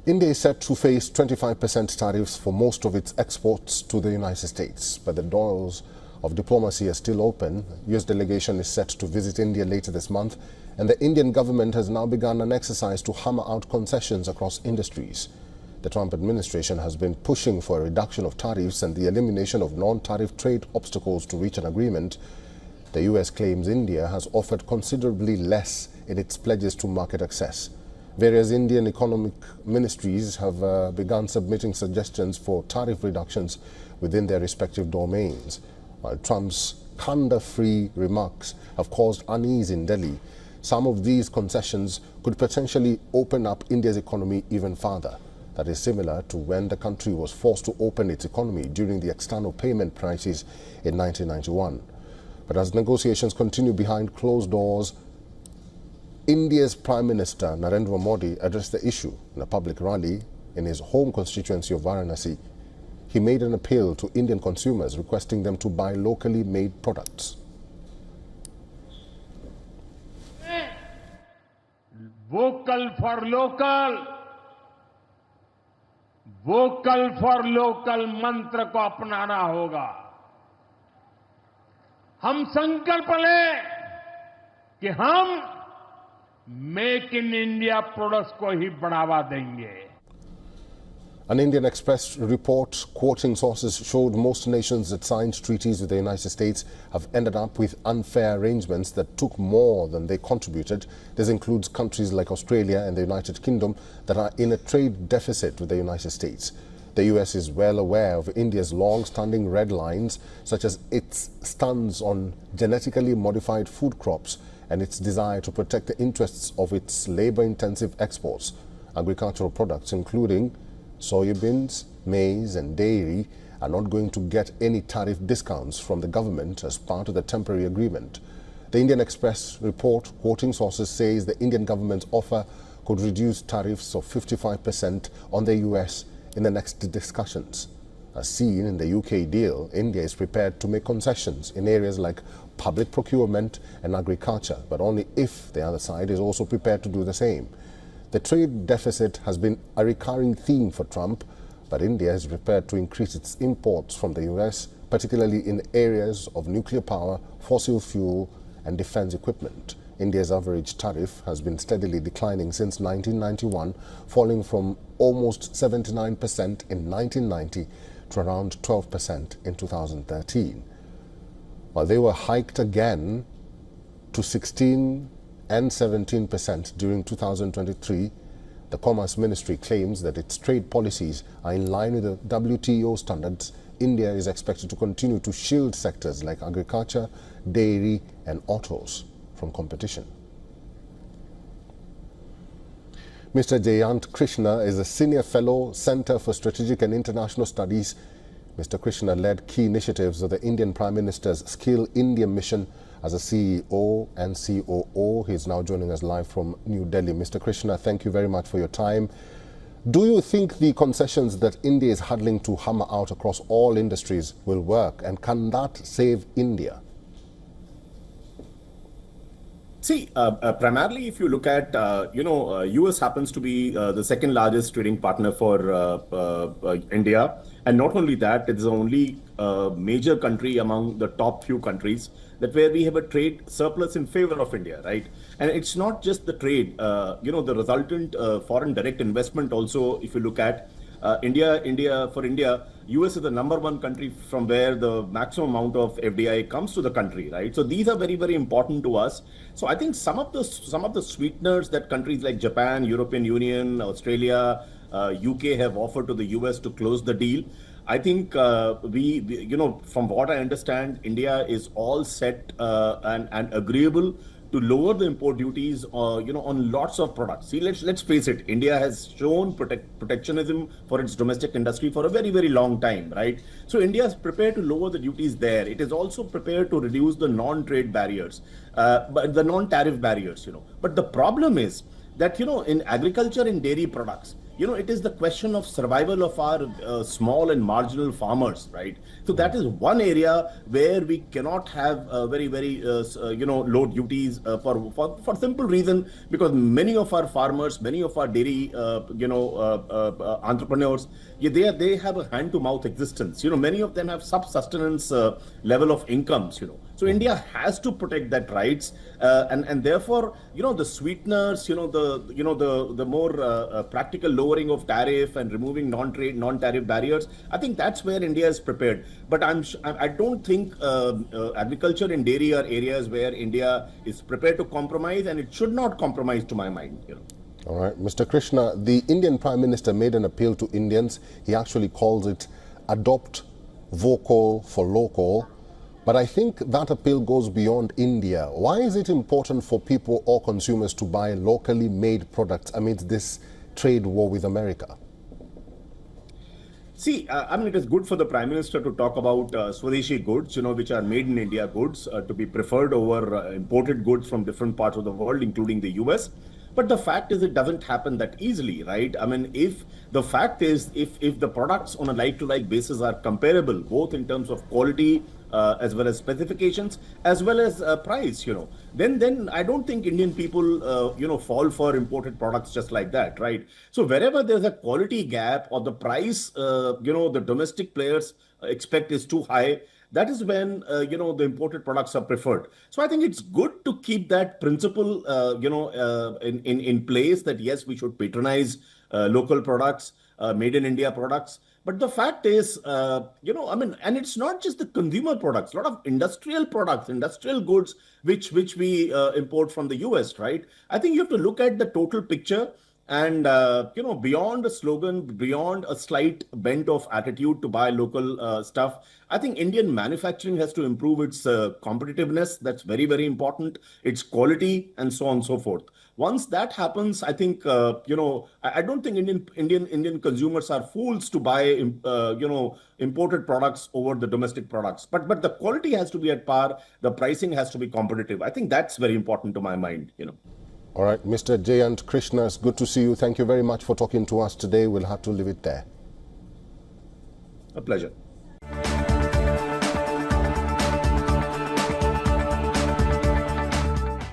India is set to face 25% tariffs for most of its exports to the United States, but the doors of diplomacy are still open. U.S. delegation is set to visit India later this month, and the Indian government has now begun an exercise to hammer out concessions across industries. The Trump administration has been pushing for a reduction of tariffs and the elimination of non-tariff trade obstacles to reach an agreement. The U.S. claims India has offered considerably less in its pledges to market access. Various Indian economic ministries have begun submitting suggestions for tariff reductions within their respective domains. While Trump's Kanda-free remarks have caused unease in Delhi, some of these concessions could potentially open up India's economy even further. That is similar to when the country was forced to open its economy during the external payment crisis in 1991. But as negotiations continue behind closed doors, India's Prime Minister Narendra Modi addressed the issue in a public rally in his home constituency of Varanasi. He made an appeal to Indian consumers, requesting them to buy locally made products. Vocal for local मंत्र को अपनाना होगा. हम संकल्प लें कि हम make in India products को ही बढ़ावा देंगे. An Indian Express report quoting sources showed most nations that signed treaties with the United States have ended up with unfair arrangements that took more than they contributed. This includes countries like Australia and the United Kingdom that are in a trade deficit with the United States. The US is well aware of India's long-standing red lines, such as its stance on genetically modified food crops and its desire to protect the interests of its labor-intensive exports. Agricultural products, including soybeans, maize and dairy, are not going to get any tariff discounts from the government as part of the temporary agreement. The Indian Express report, quoting sources, says the Indian government's offer could reduce tariffs of 55% on the US in the next discussions. As seen in the UK deal, India is prepared to make concessions in areas like public procurement and agriculture, but only if the other side is also prepared to do the same. The trade deficit has been a recurring theme for Trump, but India is prepared to increase its imports from the US, particularly in areas of nuclear power, fossil fuel and defense equipment. India's average tariff has been steadily declining since 1991, falling from almost 79% in 1990 to around 12% in 2013. While they were hiked again to 16 and 17% during 2023, the Commerce Ministry claims that its trade policies are in line with the WTO standards. India is expected to continue to shield sectors like agriculture, dairy and autos from competition. Mr. Jayant Krishna is a Senior Fellow, Center for Strategic and International Studies. Mr. Krishna led key initiatives of the Indian Prime Minister's Skill India mission as a CEO and COO. He is now joining us live from New Delhi. Mr. Krishna, thank you very much for your time. Do you think the concessions that India is huddling to hammer out across all industries will work, and can that save India? See, primarily if you look at, US happens to be the second largest trading partner for India. And not only that, it's the only major country among the top few countries that where we have a trade surplus in favor of India, right? And it's not just the trade, the resultant foreign direct investment also, if you look at India, US is the #1 country from where the maximum amount of FDI comes to the country, right? So these are very, very important to us. So I think some of the sweeteners that countries like Japan, European Union, Australia, UK have offered to the US to close the deal. I think from what I understand, India is all set and agreeable to lower the import duties, on lots of products. See, let's face it, India has shown protectionism for its domestic industry for a very, very long time, right? So India is prepared to lower the duties there. It is also prepared to reduce the non-trade barriers, but the non-tariff barriers, But the problem is that, in agriculture and dairy products, it is the question of survival of our small and marginal farmers, right? So that is one area where we cannot have very low duties for simple reason, because many of our farmers, many of our dairy entrepreneurs, yeah, they have a hand to mouth existence. Many of them have sub-sustenance level of incomes. So India has to protect that rights, and therefore, the sweeteners, the more practical lowering of tariff and removing non-tariff barriers. I think that's where India is prepared. But I don't think agriculture and dairy are areas where India is prepared to compromise, and it should not compromise, to my mind. All right, Mr. Krishna, the Indian Prime Minister made an appeal to Indians. He actually calls it adopt vocal for local. But I think that appeal goes beyond India. Why is it important for people or consumers to buy locally made products amidst this trade war with America? See, it is good for the Prime Minister to talk about Swadeshi goods, which are made in India goods, to be preferred over imported goods from different parts of the world, including the US. But the fact is, it doesn't happen that easily, right? If the products on a like-to-like basis are comparable, both in terms of quality as well as specifications, as well as price, then I don't think Indian people, fall for imported products just like that, right? So wherever there's a quality gap or the price, the domestic players expect is too high, that is when, the imported products are preferred. So I think it's good to keep that principle, in place, that yes, we should patronize local products, made in India products. But the fact is, and it's not just the consumer products, a lot of industrial products, industrial goods, which we import from the US, right? I think you have to look at the total picture. And, beyond a slogan, beyond a slight bent of attitude to buy local stuff, I think Indian manufacturing has to improve its competitiveness. That's very, very important. Its quality, and so on and so forth. Once that happens, I think, I don't think Indian consumers are fools to buy, imported products over the domestic products. But the quality has to be at par. The pricing has to be competitive. I think that's very important to my mind, All right, Mr. Jayant Krishna, it's good to see you. Thank you very much for talking to us today. We'll have to leave it there. A pleasure.